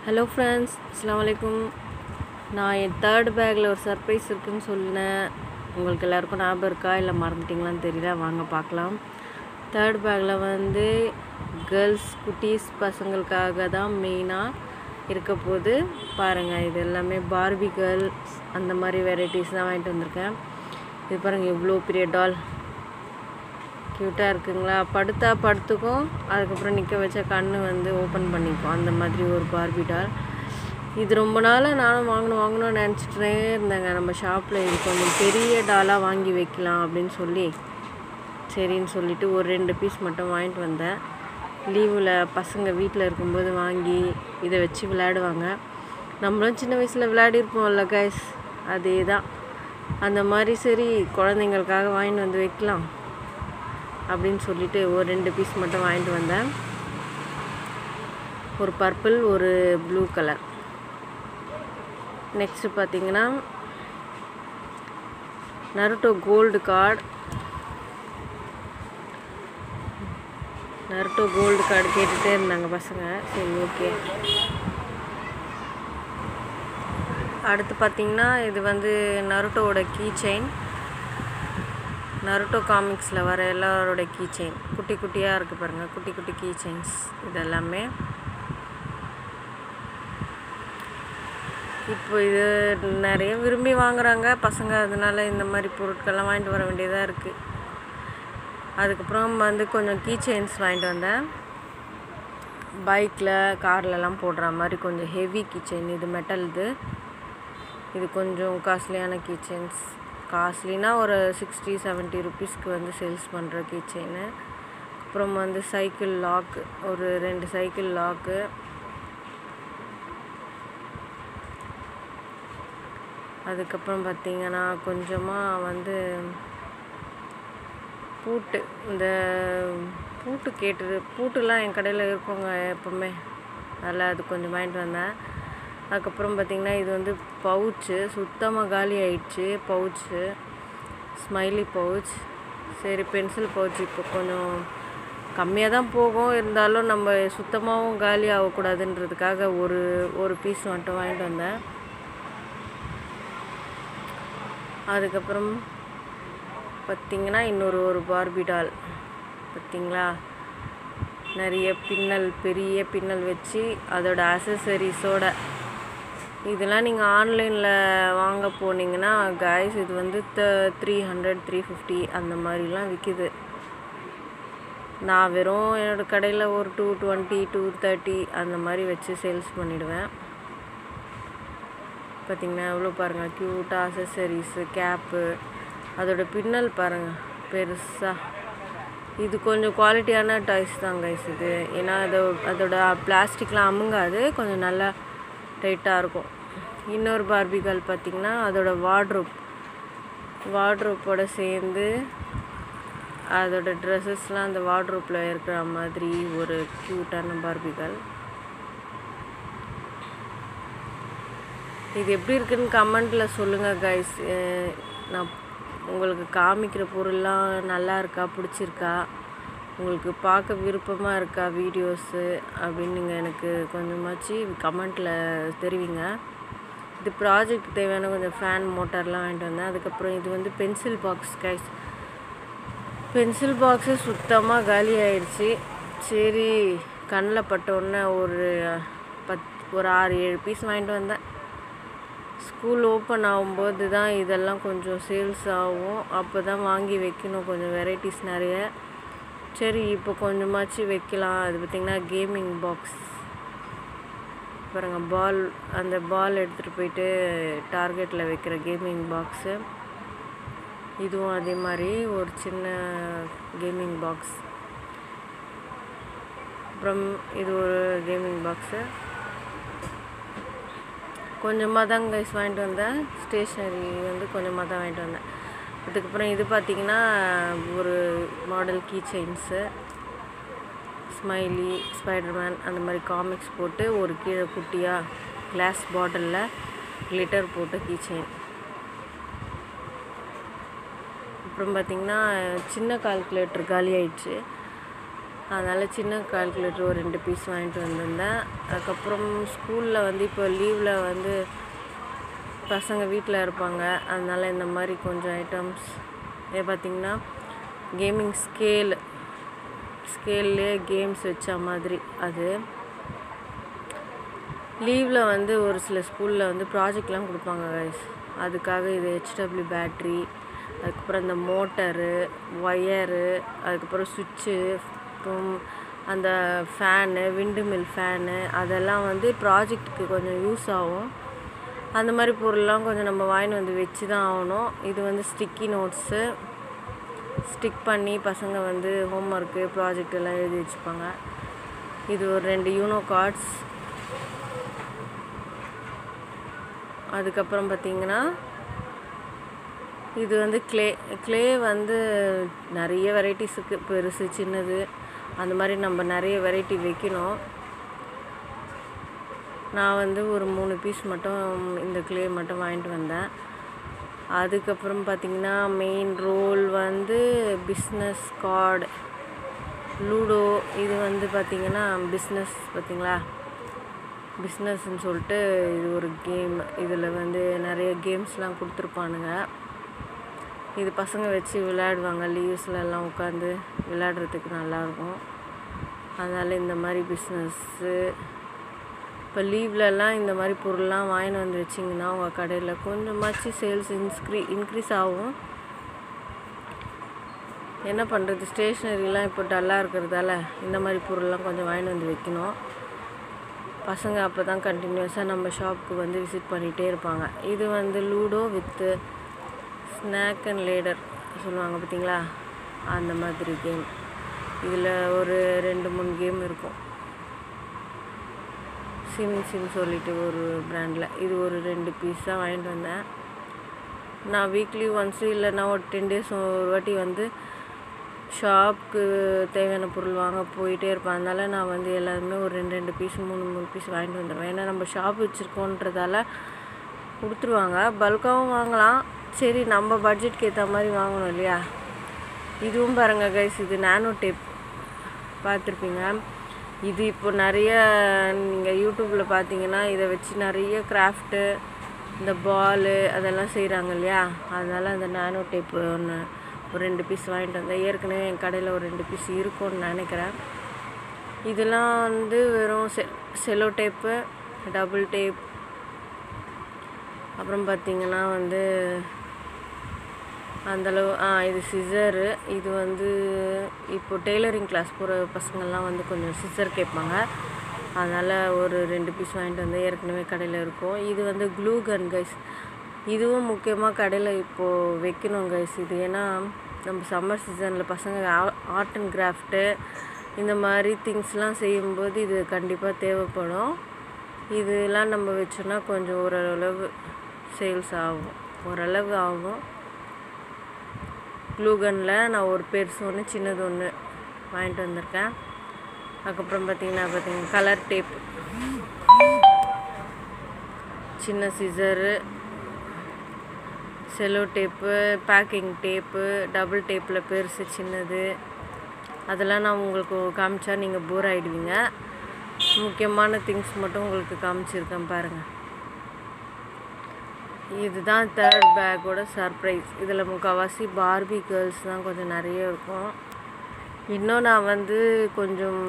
Hello friends, அஸ்ஸலாமு அலைக்கும். நான் என் தேர்ட் பேக்கில் ஒரு சர்ப்ரைஸ் இருக்குதுன்னு சொன்னேன். உங்களுக்கு எல்லாருக்கும் ஞாபகம் இருக்கா இல்லை மறந்துட்டிங்களான்னு தெரியல. வாங்க பார்க்கலாம். தேர்ட் பேக்கில் வந்து கேர்ள்ஸ் குட்டீஸ் பசங்களுக்காக தான் மெயினாக இருக்க போது. பாருங்கள், இது எல்லாமே பார்பி கேர்ள்ஸ் அந்த மாதிரி வெரைட்டிஸ் தான் வாங்கிட்டு வந்திருக்கேன். இது பாருங்கள், எவ்வளோ பெரிய டால் க்யூட்டாக இருக்குங்களா. படுத்தா படுத்துக்கும், அதுக்கப்புறம் நிற்க வச்ச கண்ணு வந்து ஓப்பன் பண்ணிக்கும். அந்த மாதிரி ஒரு பார்பி டால். இது ரொம்ப நாளாக நானும் வாங்கணும்னு நினச்சிட்டே இருந்தேங்க. நம்ம ஷாப்பில் இது கொஞ்சம் பெரிய டாலாக வாங்கி வைக்கலாம் அப்படின்னு சொல்லி சரின்னு சொல்லிவிட்டு ஒரு 2 பீஸ் மட்டும் வாங்கிட்டு வந்தேன். லீவில் பசங்க வீட்டில் இருக்கும்போது வாங்கி இதை வச்சு விளையாடுவாங்க. நம்மளும் சின்ன வயசில் விளையாடிருப்போம்ல கைஸ், அதே தான். அந்த மாதிரி சரி குழந்தைங்களுக்காக வாங்கிட்டு வந்து வைக்கலாம் அப்படின்னு சொல்லிட்டு ஒரு 2 பீஸ் மட்டும் வாங்கிட்டு வந்தேன். ஒரு பர்பிள், ஒரு ப்ளூ கலர். நெக்ஸ்ட்டு பார்த்தீங்கன்னா Naruto gold card. Naruto gold card கேட்டுகிட்டே இருந்தாங்க பசங்க. சரி, ஓகே. அடுத்து பார்த்தீங்கன்னா இது வந்து நருட்டோவோட கீ செயின். நருட்டோ காமிக்ஸில் வர எல்லாரோட கீ செயின் குட்டி குட்டியாக இருக்குது பாருங்கள். குட்டி குட்டி கீ செயின்ஸ் இதெல்லாமே. இப்போ இது நிறைய விரும்பி வாங்குகிறாங்க பசங்க, அதனால இந்த மாதிரி பொருட்கள்லாம் வாங்கிட்டு வர வேண்டியதாக இருக்குது. அதுக்கப்புறம் வந்து கொஞ்சம் கீ செயின்ஸ் வாங்கிட்டு வந்தேன். பைக்கில் கார்லலாம் போடுற மாதிரி கொஞ்சம் ஹெவி கீ செயின். இது மெட்டல். இது கொஞ்சம் காஸ்ட்லியான கீ செயின்ஸ். காஸ்ட்லினா ஒரு 60-70 ருபீஸ்க்கு வந்து சேல்ஸ் பண்ணுற கீ செயின். அப்புறம் வந்து சைக்கிள் லாக்கு, ஒரு 2 சைக்கிள் லாக்கு. அதுக்கப்புறம் பார்த்திங்கன்னா கொஞ்சமாக வந்து பூட்டு. இந்த பூட்டு பூட்டுலாம் என் கடையில் இருக்குங்க எப்போவுமே. அதில் அது கொஞ்சம் வாங்கிட்டு வந்தேன். அதுக்கப்புறம் பார்த்திங்கன்னா இது வந்து பவுச்சு. சுத்தமாக காலி ஆயிடுச்சு பவுச்சு. Smiley pouch. சரி, பென்சில் பவுச் இப்போ கொஞ்சம் கம்மியாக தான் போகும், இருந்தாலும் நம்ம சுத்தமாகவும் காலி ஆகக்கூடாதுன்றதுக்காக ஒரு பீஸ் மட்டும் வாங்கிட்டு வந்தேன். அதுக்கப்புறம் பார்த்திங்கன்னா ஒரு பார்பி டால். பார்த்திங்களா, நிறைய பின்னல், பெரிய பின்னல் வச்சு அதோட அசசரிஸோட. இதெல்லாம் நீங்கள் ஆன்லைனில் வாங்க போனீங்கன்னா கைஸ் இது வந்து 300-350 அந்த மாதிரிலாம் விற்கிது. நான் வெறும் என்னோடய கடையில் ஒரு 220-230 அந்த மாதிரி வச்சு சேல்ஸ் பண்ணிவிடுவேன். பார்த்திங்கன்னா எவ்வளோ பாருங்கள் க்யூட்டாக அசசரிஸு, கேப்பு, அதோட பின்னல் பாருங்கள் பெருசாக. இது கொஞ்சம் குவாலிட்டியான டாய்ஸ் தான் கைஸ் இது. ஏன்னா அதோட பிளாஸ்டிக்லாம் அமுங்காது, கொஞ்சம் நல்லா டைட்டாக இருக்கும். இன்னொரு பார்பிகள் பார்த்திங்கன்னா அதோட வார்ட்ரோப்போட சேர்ந்து அதோட ட்ரெஸ்ஸஸ்லாம் அந்த வார்ட்ரோப்பில் இருக்கிற மாதிரி ஒரு க்யூட்டான பார்பிகள். இது எப்படி இருக்குதுன்னு கமெண்ட்டில் சொல்லுங்கள் கைஸ். நான் உங்களுக்கு காமிக்கிற பொருள்லாம் நல்லா இருக்கா, பிடிச்சிருக்கா, உங்களுக்கு பார்க்க விருப்பமாக இருக்கா வீடியோஸு அப்படின்னு நீங்கள் எனக்கு கொஞ்சமாச்சு கமெண்ட்டில் தெரிவிங்க. இது ப்ராஜெக்ட் தேவையான கொஞ்சம் ஃபேன் மோட்டார்லாம் வாங்கிட்டு வந்தேன். அதுக்கப்புறம் இது வந்து pencil box guys. Pencil box சுத்தமாக காலி ஆயிடுச்சு. சரி, கண்ணில் பட்டோன்னே ஒரு 6-7 பீஸ் வாங்கிட்டு வந்தேன். ஸ்கூல் ஓப்பன் ஆகும்போது தான் இதெல்லாம் கொஞ்சம் சேல்ஸ் ஆகும். அப்போ தான் வாங்கி வைக்கணும் கொஞ்சம் வெரைட்டிஸ் நிறைய. சரி, இப்போ கொஞ்சமாச்சு வைக்கலாம். அது பார்த்திங்கன்னா கேமிங் பாக்ஸ் பாருங்கள். அந்த பால் எடுத்துகிட்டு போயிட்டு டார்கெட்டில் வைக்கிற கேமிங் பாக்ஸு. இதுவும் அதே மாதிரி ஒரு சின்ன கேமிங் பாக்ஸ். அப்புறம் இது ஒரு கேமிங் பாக்ஸு. கொஞ்சமாக தான் கைஸ் வாங்கிட்டு வந்தேன். ஸ்டேஷ்னரி வந்து கொஞ்சமாக தான் வாங்கிட்டு வந்தேன். அதுக்கப்புறம் இது பார்த்திங்கன்னா ஒரு model key chains. Smiley, Spiderman அந்த மாதிரி காமிக்ஸ் போட்டு ஒரு கீழே குட்டியாக கிளாஸ் பாட்டிலில் கிளிட்டர் போட்டு கீ செயின். அப்புறம் பார்த்திங்கன்னா சின்ன கால்குலேட்டர் காலி ஆயிடுச்சு. அதனால் சின்ன கால்குலேட்டர் ஒரு 2 பீஸ் வாங்கிட்டு வந்திருந்தேன். அதுக்கப்புறம் ஸ்கூலில் வந்து இப்போ லீவில் வந்து பசங்க வீட்டில் இருப்பாங்க. அதனால் இந்த மாதிரி கொஞ்சம் ஐட்டம்ஸ் பார்த்திங்கன்னா கேமிங் ஸ்கேல்லே கேம்ஸ் வச்ச மாதிரி. அது லீவில் வந்து ஒரு சில ஸ்கூலில் வந்து ப்ராஜெக்ட்லாம் கொடுப்பாங்க கைஸ். அதுக்காக இது HW பேட்ரி, அதுக்கப்புறம் இந்த மோட்டரு, ஒயரு, அதுக்கப்புறம் சுவிட்சு, அப்புறம் அந்த ஃபேனு, விண்டு மில் ஃபேனு, அதெல்லாம் வந்து ப்ராஜெக்ட்டுக்கு கொஞ்சம் யூஸ் ஆகும். அந்த மாதிரி பொருள்லாம் கொஞ்சம் நம்ம வாங்கிட்டு வந்து வச்சு தான் ஆகணும். இது வந்து ஸ்டிக்கி நோட்ஸு ஸ்டிக் பண்ணி பசங்க வந்து ஹோம்ஒர்க்கு ப்ராஜெக்ட் எல்லாம் எழுதி வச்சுப்பாங்க. இது ஒரு 2 யூனோ கார்ட்ஸ். அதுக்கப்புறம் பார்த்திங்கன்னா இது வந்து கிளே வந்து நிறைய வெரைட்டிஸ் இருக்குது. பெருசு சின்னது அந்த மாதிரி நம்ம நிறைய வெரைட்டி வைக்கணும். நான் வந்து ஒரு 3 பீஸ் மட்டும் இந்த கிளே மட்டும் வாங்கிட்டு வந்தேன். அதுக்கப்புறம் பார்த்திங்கன்னா மெயின் ரோல் வந்து பிஸ்னஸ் கார்டு, லூடோ. இது வந்து பார்த்திங்கன்னா பிஸ்னஸ், பார்த்திங்களா, பிஸ்னஸ்ன்னு சொல்லிட்டு இது ஒரு கேம். இதில் வந்து நிறைய கேம்ஸ்லாம் கொடுத்துருப்பானுங்க. இது பசங்க வச்சு விளையாடுவாங்க. லீவ்ஸ்லலாம் உட்காந்து விளையாடுறதுக்கு நல்லாயிருக்கும். அதனால் இந்த மாதிரி பிஸ்னஸ்ஸு இப்போ லீவ்லலாம் இந்த மாதிரி பொருள்லாம் வாங்கிட்டு வந்து வச்சிங்கன்னா உங்கள் கடையில் கொஞ்சமாச்சு சேல்ஸ் இன்க்ரீஸ் ஆகும். என்ன பண்ணுறது, ஸ்டேஷ்னரிலாம் இப்போ டல்லாக இருக்கிறதால இந்த மாதிரி பொருள்லாம் கொஞ்சம் வாங்கிட்டு வந்து வைக்கணும். பசங்க அப்போ தான் கண்டினியூஸாக நம்ம ஷாப்புக்கு வந்து விசிட் பண்ணிகிட்டே இருப்பாங்க. இது வந்து ludo with snack and ladder சொல்லுவாங்க பார்த்திங்களா, அந்த மாதிரி கேம். இதில் ஒரு 2-3 கேம் இருக்கும். சிம் சொல்லிட்டு ஒரு பிராண்டில். இது ஒரு 2 பீஸ் தான் வாங்கிட்டு வந்தேன். நான் வீக்லி ஒன்ஸு இல்லைன்னா ஒரு 10 டேஸ் ஒரு வாட்டி வந்து ஷாப்புக்கு தேவையான பொருள் வாங்க போயிட்டே இருப்பேன். அதனால் நான் வந்து எல்லாருமே ஒரு 2 பீஸ் 3 பீஸ் வாங்கிட்டு வந்துடுவேன். ஏன்னா நம்ம ஷாப் வச்சுருக்கோன்றதால கொடுத்துருவாங்க. பல்காகவும் வாங்கலாம். சரி, நம்ம பட்ஜெட்க்கு ஏற்ற மாதிரி வாங்கணும் இல்லையா. இதுவும் பாருங்கள் கைஸ், இது நானோ டேப் பார்த்துருப்பீங்க. இது இப்போ நிறைய நீங்கள் யூடியூப்பில் பார்த்தீங்கன்னா இதை வச்சு நிறைய கிராஃப்ட்டு, இந்த பாலு அதெல்லாம் செய்கிறாங்க இல்லையா. அதனால் அந்த நானோ டேப் ஒன்று ஒரு 2 பீஸ் வாங்கிட்டு வந்தேன். ஏற்கனவே என் கடையில் ஒரு 2 பீஸ் இருக்கும்னு நினைக்கிறேன். இதெல்லாம் வந்து வெறும் செலோ டேப்பு, டபுள் டேப், அப்புறம் பார்த்திங்கன்னா வந்து அந்தளவு இது சிசரு. இது வந்து இப்போ டெய்லரிங் கிளாஸ் போகிற பசங்கள்லாம் வந்து கொஞ்சம் சிசர் கேட்பாங்க. அதனால் ஒரு 2 பீஸ் வாங்கிட்டு வந்து ஏற்கனவே கடையில் இருக்கும். இது வந்து க்ளூ கன் கைஸ். இதுவும் முக்கியமாக கடையில் இப்போது வைக்கணும் கைஸ். இது ஏன்னா நம்ம சம்மர் சீசனில் பசங்க ஆர்ட் அண்ட் கிராஃப்ட்டு இந்த மாதிரி திங்ஸ்லாம் செய்யும்போது இது கண்டிப்பாக தேவைப்படும். இதெல்லாம் நம்ம வச்சோன்னா கொஞ்சம் ஓரளவு சேல்ஸ் ஆகும், ஓரளவு ஆகும். க்ளூகனில் நான் ஒரு பெருசு ஒன்று சின்னது ஒன்று வாங்கிட்டு வந்திருக்கேன். அதுக்கப்புறம் பார்த்திங்கன்னா கலர் டேப், சின்ன scissor, cello tape, packing tape, double டேப்பில் பெருசு சின்னது. அதெல்லாம் நான் உங்களுக்கு காமிச்சா நீங்கள் போர் ஆகிடுவீங்க. முக்கியமான திங்ஸ் மட்டும் உங்களுக்கு காமிச்சிருக்கேன் பாருங்கள். இதுதான் 3rd பேக்கோட சர்ப்ரைஸ். இதில் முக்கால்வாசி பார்பி கேர்ள்ஸ் தான் கொஞ்சம் நிறைய இருக்கும். இன்னும் நான் வந்து கொஞ்சம்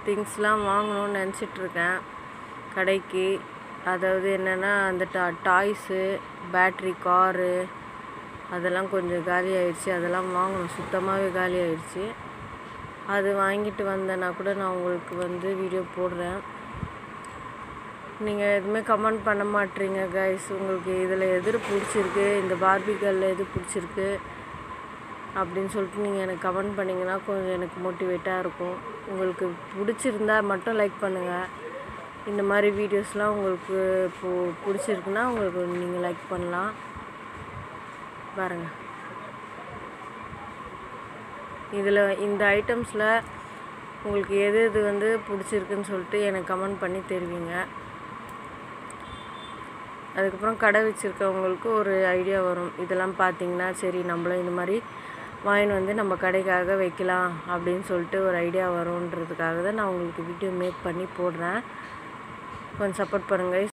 திங்ஸ்லாம் வாங்கணும்னு நினச்சிட்ருக்கேன் கடைக்கு. அதாவது என்னென்னா அந்த டாய்ஸு, பேட்ரி காரு அதெல்லாம் கொஞ்சம் காலி ஆயிடுச்சு. அதெல்லாம் வாங்கணும், சுத்தமாகவே காலி ஆயிடுச்சு. அது வாங்கிட்டு வந்தேன்னா கூட நான் உங்களுக்கு வந்து வீடியோ போடுறேன். நீங்கள் எதுவுமே கமெண்ட் பண்ண மாட்டீங்க கைஸ். உங்களுக்கு இதில் எது பிடிச்சிருக்கு, இந்த பார்பி கேர்ளில் எது பிடிச்சிருக்கு அப்படின்னு சொல்லிட்டு நீங்கள் எனக்கு கமெண்ட் பண்ணிங்கன்னா கொஞ்சம் எனக்கு மோட்டிவேட்டாக இருக்கும். உங்களுக்கு பிடிச்சிருந்தா மட்டும் லைக் பண்ணுங்கள். இந்த மாதிரி வீடியோஸ்லாம் உங்களுக்கு இப்போது பிடிச்சிருக்குன்னா உங்களுக்கு நீங்கள் லைக் பண்ணலாம். பாருங்கள், இதில் இந்த ஐட்டம்ஸில் உங்களுக்கு எது எது வந்து பிடிச்சிருக்குன்னு சொல்லிட்டு எனக்கு கமெண்ட் பண்ணி தெரிவிங்க. அதுக்கப்புறம் கடை வச்சுருக்கவங்களுக்கு ஒரு ஐடியா வரும். இதெல்லாம் பார்த்திங்கன்னா சரி நம்மளும் இந்த மாதிரி வாங்கின்னு வந்து நம்ம கடைக்காக வைக்கலாம் அப்படின்னு சொல்லிட்டு ஒரு ஐடியா வரும்ன்றதுக்காக தான் நான் உங்களுக்கு வீடியோ மேக் பண்ணி போடுறேன். கொஞ்சம் சப்போர்ட் பண்ணுங்கள்.